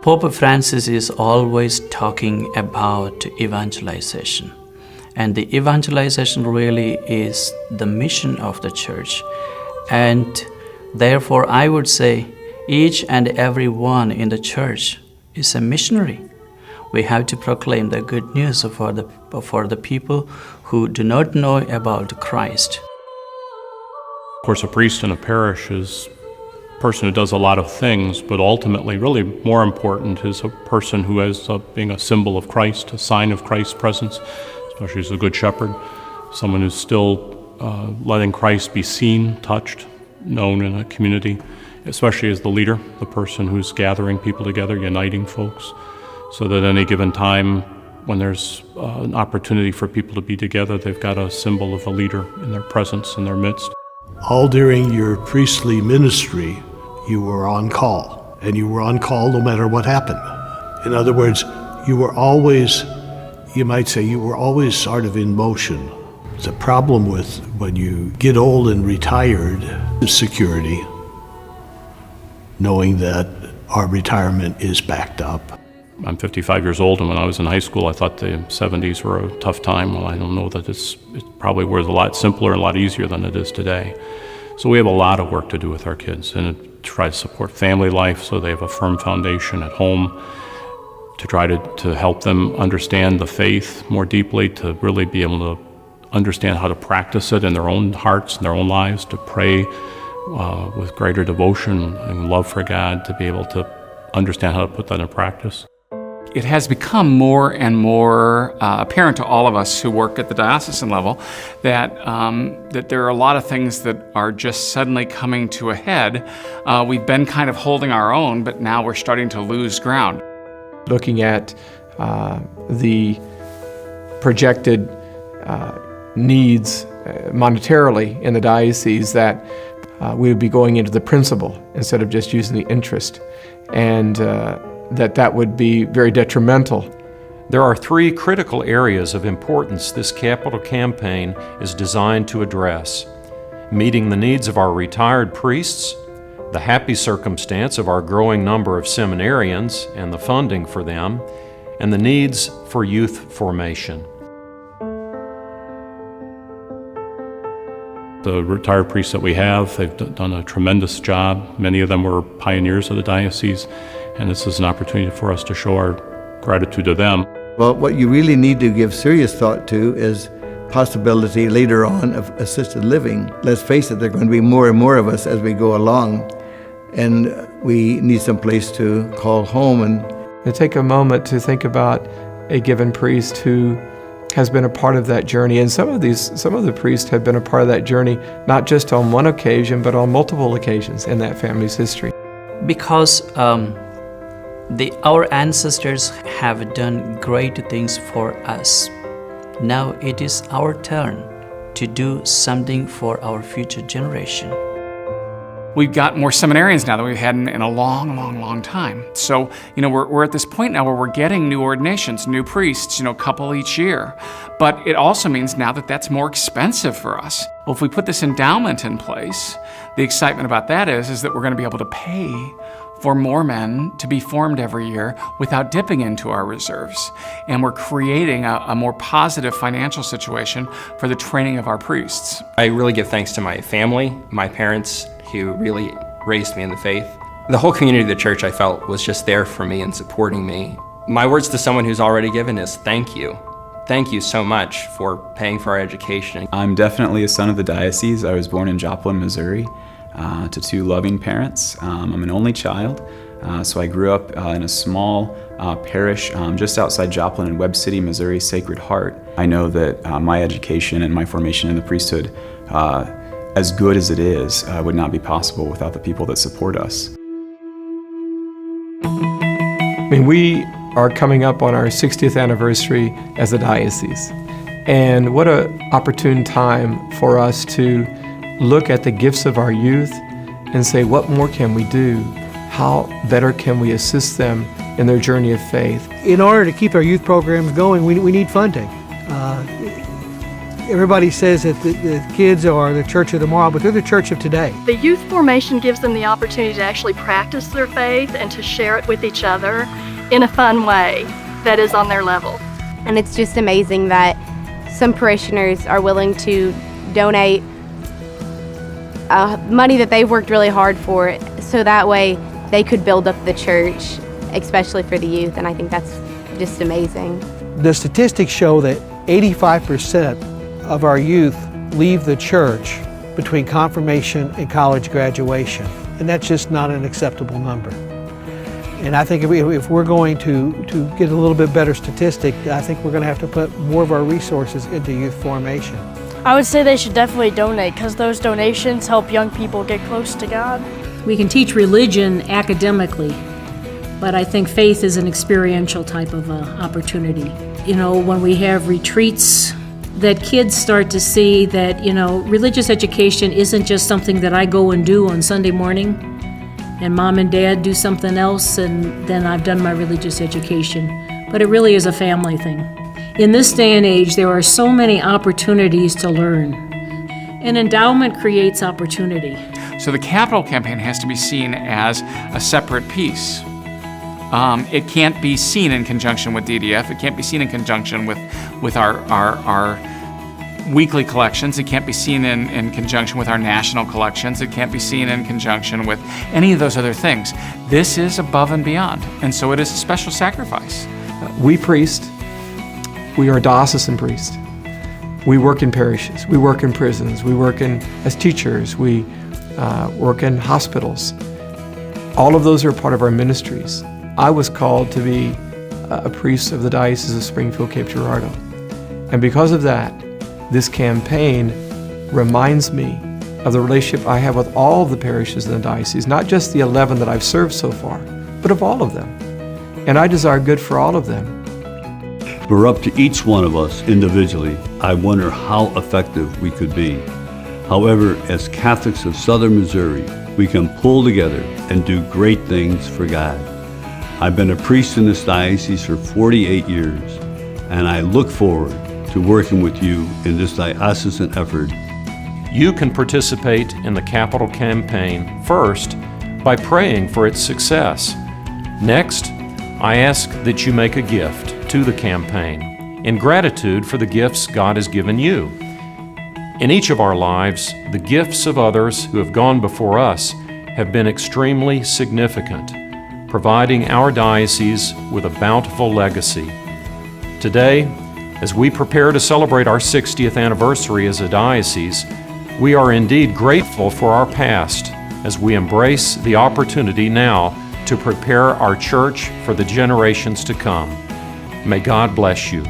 Pope Francis is always talking about evangelization. And the evangelization really is the mission of the church. And therefore, I would say each and every one in the church is a missionary. We have to proclaim the good news for the people who do not know about Christ. Of course, a priest in a parish is a person who does a lot of things, but ultimately, really more important is a person who is being a symbol of Christ, a sign of Christ's presence, especially as a good shepherd, someone who's still letting Christ be seen, touched, known in a community, especially as the leader, the person who's gathering people together, uniting folks, so that at any given time, when there's an opportunity for people to be together, they've got a symbol of a leader in their presence, in their midst. All during your priestly ministry, you were on call, and you were on call no matter what happened. In other words, you were always, you might say, you were always sort of in motion. The problem with when you get old and retired is security, knowing that our retirement is backed up. I'm 55 years old, and when I was in high school, I thought the 70s were a tough time. Well, I don't know that it probably was a lot simpler and a lot easier than it is today. So we have a lot of work to do with our kids, and to try to support family life so they have a firm foundation at home, to try to help them understand the faith more deeply, to really be able to understand how to practice it in their own hearts and their own lives, to pray with greater devotion and love for God, to be able to understand how to put that in practice. It has become more and more apparent to all of us who work at the diocesan level that there are a lot of things that are just suddenly coming to a head. We've been kind of holding our own, but now we're starting to lose ground. Looking at the projected needs monetarily in the diocese, that we would be going into the principal instead of just using the interest, and that would be very detrimental. There are three critical areas of importance this capital campaign is designed to address: meeting the needs of our retired priests, the happy circumstance of our growing number of seminarians and the funding for them, and the needs for youth formation. The retired priests that we have, they've done a tremendous job. Many of them were pioneers of the diocese, and this is an opportunity for us to show our gratitude to them. Well, what you really need to give serious thought to is possibility later on of assisted living. Let's face it, there are going to be more and more of us as we go along, and we need some place to call home. And take a moment to think about a given priest who has been a part of that journey. And some of the priests have been a part of that journey, not just on one occasion, but on multiple occasions in that family's history. Because our ancestors have done great things for us. Now it is our turn to do something for our future generation. We've got more seminarians now than we've had in a long time. So, we're at this point now where we're getting new ordinations, new priests, a couple each year. But it also means now that that's more expensive for us. Well, if we put this endowment in place, the excitement about that is that we're going to be able to pay for more men to be formed every year without dipping into our reserves. And we're creating a more positive financial situation for the training of our priests. I really give thanks to my family, my parents, who really raised me in the faith. The whole community of the church, I felt, was just there for me and supporting me. My words to someone who's already given is thank you. Thank you so much for paying for our education. I'm definitely a son of the diocese. I was born in Joplin, Missouri, to two loving parents. I'm an only child, so I grew up in a small parish just outside Joplin in Webb City, Missouri, Sacred Heart. I know that my education and my formation in the priesthood, as good as it is, would not be possible without the people that support us. We are coming up on our 60th anniversary as a diocese. And what an opportune time for us to look at the gifts of our youth and say, what more can we do? How better can we assist them in their journey of faith? In order to keep our youth programs going, we need funding. Everybody says that the kids are the church of tomorrow, but they're the church of today. The youth formation gives them the opportunity to actually practice their faith and to share it with each other in a fun way that is on their level. And it's just amazing that some parishioners are willing to donate money that they've worked really hard for, so that way they could build up the church, especially for the youth, and I think that's just amazing. The statistics show that 85% of our youth leave the church between confirmation and college graduation, and that's just not an acceptable number. And I think if we're going to get a little bit better statistic, I think we're going to have to put more of our resources into youth formation. I would say they should definitely donate, because those donations help young people get close to God. We can teach religion academically, but I think faith is an experiential type of opportunity. You know, when we have retreats, that kids start to see that, you know, religious education isn't just something that I go and do on Sunday morning, and mom and dad do something else, and then I've done my religious education. But it really is a family thing. In this day and age, there are so many opportunities to learn. An endowment creates opportunity. So the capital campaign has to be seen as a separate piece. It can't be seen in conjunction with DDF. It can't be seen in conjunction with our weekly collections. It can't be seen in conjunction with our national collections. It can't be seen in conjunction with any of those other things. This is above and beyond, and so it is a special sacrifice. We priests, we are diocesan priests. We work in parishes, we work in prisons, we work as teachers, we work in hospitals. All of those are part of our ministries. I was called to be a priest of the Diocese of Springfield, Cape Girardeau. And because of that, this campaign reminds me of the relationship I have with all the parishes in the diocese, not just the 11 that I've served so far, but of all of them. And I desire good for all of them. We're up to each one of us individually. I wonder how effective we could be. However, as Catholics of Southern Missouri, we can pull together and do great things for God. I've been a priest in this diocese for 48 years, and I look forward to working with you in this diocesan effort. You can participate in the capital campaign first by praying for its success. Next, I ask that you make a gift to the campaign in gratitude for the gifts God has given you. In each of our lives, the gifts of others who have gone before us have been extremely significant, providing our diocese with a bountiful legacy. Today, as we prepare to celebrate our 60th anniversary as a diocese, we are indeed grateful for our past as we embrace the opportunity now to prepare our church for the generations to come. May God bless you.